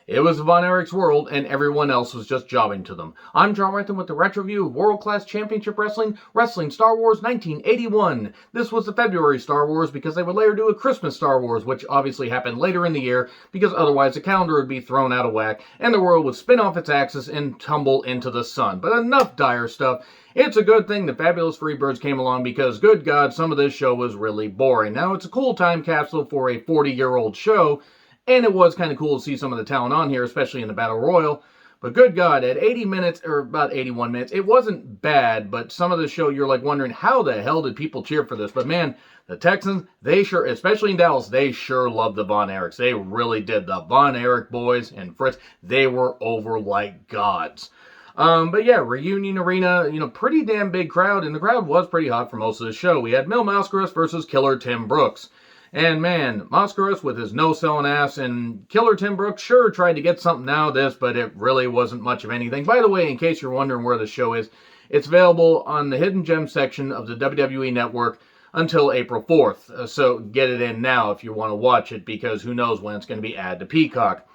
It was the Von Erich's world, and everyone else was just jobbing to them. I'm John Renton with the Retro Review of World Class Championship Wrestling, Wrestling Star Wars 1981. This was the February Star Wars because they would later do a Christmas Star Wars, which obviously happened later in the year because otherwise the calendar would be thrown out of whack and the world would spin off its axis and tumble into the sun. But enough dire stuff. It's a good thing the Fabulous Freebirds came along because, good God, some of this show was really boring. Now, it's a cool time capsule for a 40-year-old show, and it was kind of cool to see some of the talent on here, especially in the Battle Royal. But good God, at 80 minutes, or about 81 minutes, it wasn't bad, but some of the show, you're like wondering, how the hell did people cheer for this? But man, the Texans, they sure, especially in Dallas, they sure loved the Von Erichs. They really did. The Von Erich boys and Fritz, they were over like gods. But yeah, Reunion Arena, pretty damn big crowd, and the crowd was pretty hot for most of the show. We had Mil Mascaras versus Killer Tim Brooks. And man, Mascaras with his no-selling ass, and Killer Tim Brooks sure tried to get something out of this, but it really wasn't much of anything. By the way, in case you're wondering where the show is, it's available on the Hidden Gems section of the WWE Network until April 4th. So get it in now if you want to watch it, because who knows when it's going to be added to Peacock.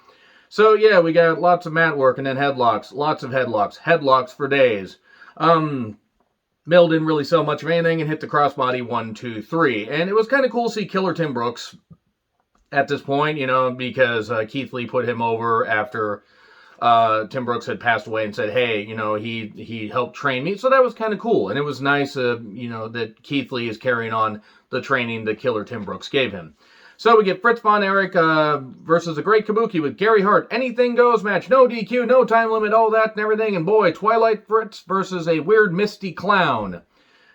So yeah, we got lots of mat work and then headlocks. Lots of headlocks. Headlocks for days. Mill didn't really sell much of anything and hit the crossbody 1, 2, 3. And it was kind of cool to see Killer Tim Brooks at this point, because Keith Lee put him over after Tim Brooks had passed away and said, hey, he helped train me. So that was kind of cool. And it was nice, that Keith Lee is carrying on the training that Killer Tim Brooks gave him. So we get Fritz Von Erich versus the Great Kabuki with Gary Hart. Anything goes match. No DQ, no time limit, all that and everything. And boy, Twilight Fritz versus a weird misty clown.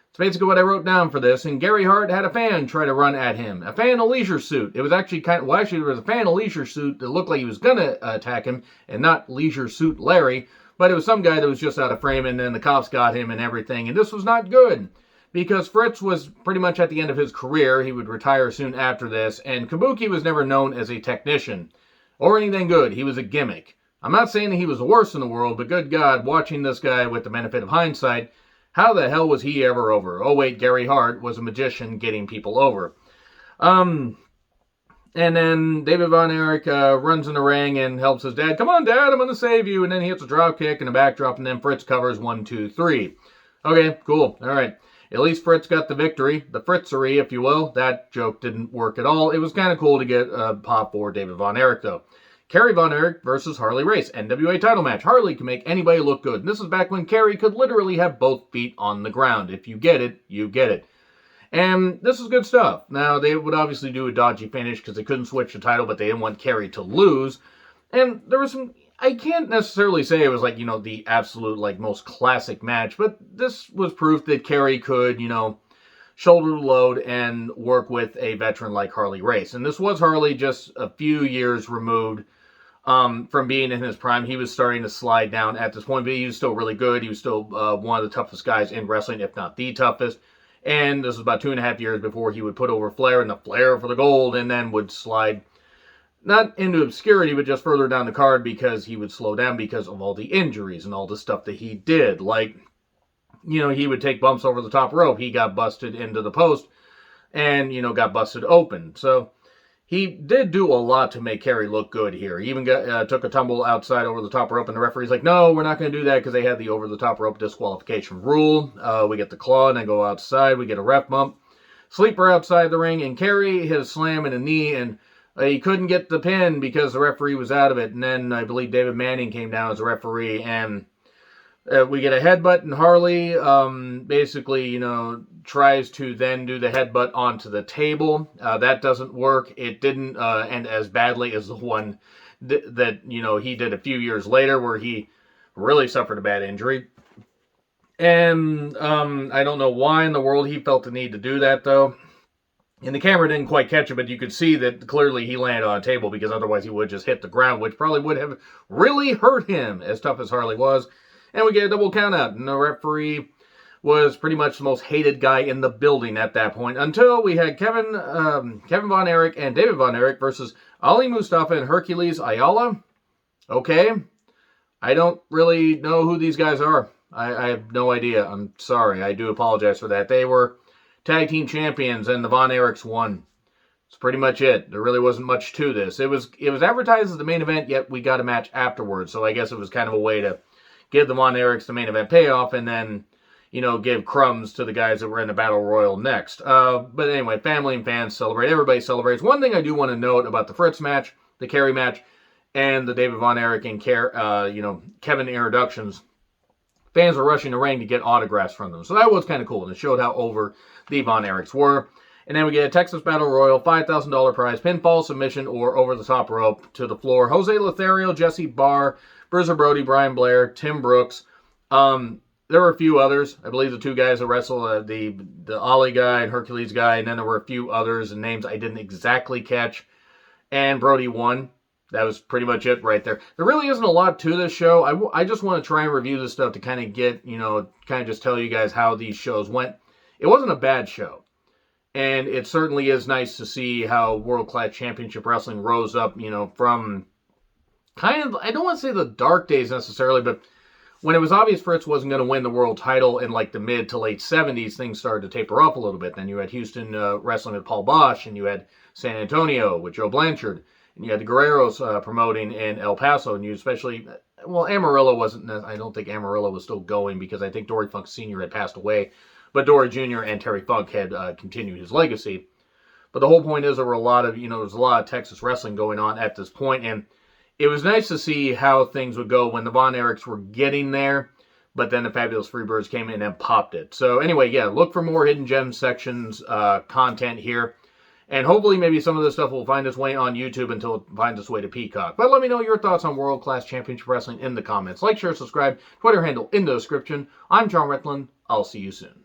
It's basically what I wrote down for this. And Gary Hart had a fan try to run at him. A fan in a leisure suit. It was actually there was a fan in a leisure suit that looked like he was going to attack him. And not Leisure Suit Larry. But it was some guy that was just out of frame. And then the cops got him and everything. And this was not good. Because Fritz was pretty much at the end of his career. He would retire soon after this. And Kabuki was never known as a technician or anything good. He was a gimmick. I'm not saying that he was the worst in the world, but good God, watching this guy with the benefit of hindsight, how the hell was he ever over? Oh wait, Gary Hart was a magician getting people over. And then David Von Erich runs in the ring and helps his dad. Come on, Dad, I'm going to save you. And then he hits a drop kick and a backdrop, and then Fritz covers 1, 2, 3. Okay, cool. All right. At least Fritz got the victory, the Fritzery, if you will. That joke didn't work at all. It was kind of cool to get a pop for David Von Erich, though. Kerry Von Erich versus Harley Race, NWA title match. Harley can make anybody look good. And this is back when Kerry could literally have both feet on the ground. If you get it, you get it. And this is good stuff. Now, they would obviously do a dodgy finish because they couldn't switch the title, but they didn't want Kerry to lose. And there was some... I can't necessarily say it was like, the absolute, most classic match, but this was proof that Kerry could, shoulder the load and work with a veteran like Harley Race. And this was Harley just a few years removed from being in his prime. He was starting to slide down at this point, but he was still really good. He was still one of the toughest guys in wrestling, if not the toughest. And this was about 2.5 years before he would put over Flair in the Flair for the gold and then would slide not into obscurity, but just further down the card because he would slow down because of all the injuries and all the stuff that he did. Like, he would take bumps over the top rope. He got busted into the post and, got busted open. So he did do a lot to make Kerry look good here. He even took a tumble outside over the top rope, and the referee's like, no, we're not going to do that because they had the over the top rope disqualification rule. We get the claw and then go outside. We get a ref bump. Sleeper outside the ring, and Kerry hit a slam and a knee, and he couldn't get the pin because the referee was out of it. And then I believe David Manning came down as a referee. And we get a headbutt. And Harley basically, tries to then do the headbutt onto the table. That doesn't work. It didn't end as badly as the one that he did a few years later where he really suffered a bad injury. And I don't know why in the world he felt the need to do that, though. And the camera didn't quite catch it, but you could see that clearly he landed on a table because otherwise he would just hit the ground, which probably would have really hurt him, as tough as Harley was. And we get a double count out, and the referee was pretty much the most hated guy in the building at that point, until we had Kevin Von Erich and David Von Erich versus Ali Mustafa and Hercules Ayala. Okay, I don't really know who these guys are. I have no idea. I'm sorry. I do apologize for that. They were tag team champions, and the Von Erichs won. That's pretty much it. There really wasn't much to this. It was advertised as the main event, yet we got a match afterwards. So I guess it was kind of a way to give the Von Erichs the main event payoff, and then, give crumbs to the guys that were in the Battle Royal next. But anyway, family and fans celebrate. Everybody celebrates. One thing I do want to note about the Fritz match, the Kerry match, and the David Von Erich and Kevin introductions, fans were rushing the ring to get autographs from them. So that was kind of cool, and it showed how over the Von Erichs were. And then we get a Texas Battle Royal, $5,000 prize, pinfall, submission, or over the top rope to the floor. Jose Lothario, Jesse Barr, Bruiser Brody, Brian Blair, Tim Brooks. There were a few others. I believe the two guys that wrestled, the Ollie guy and Hercules guy, and then there were a few others and names I didn't exactly catch. And Brody won. That was pretty much it right there. There really isn't a lot to this show. I just want to try and review this stuff to kind of get, kind of just tell you guys how these shows went. It wasn't a bad show. And it certainly is nice to see how World Class Championship Wrestling rose up, from kind of, I don't want to say the dark days necessarily, but when it was obvious Fritz wasn't going to win the world title in like the mid to late 70s, things started to taper off a little bit. Then you had Houston wrestling with Paul Bosch, and you had San Antonio with Joe Blanchard, and you had the Guerreros promoting in El Paso, and you especially, Amarillo wasn't, I don't think Amarillo was still going because I think Dory Funk Sr. had passed away. But Dory Jr. and Terry Funk had continued his legacy. But the whole point is there were a lot of, there's a lot of Texas wrestling going on at this point, and it was nice to see how things would go when the Von Erichs were getting there, but then the Fabulous Freebirds came in and popped it. So anyway, yeah, look for more Hidden Gems sections content here, and hopefully maybe some of this stuff will find its way on YouTube until it finds its way to Peacock. But let me know your thoughts on World Class Championship Wrestling in the comments. Like, share, subscribe, Twitter handle in the description. I'm John Retlin. I'll see you soon.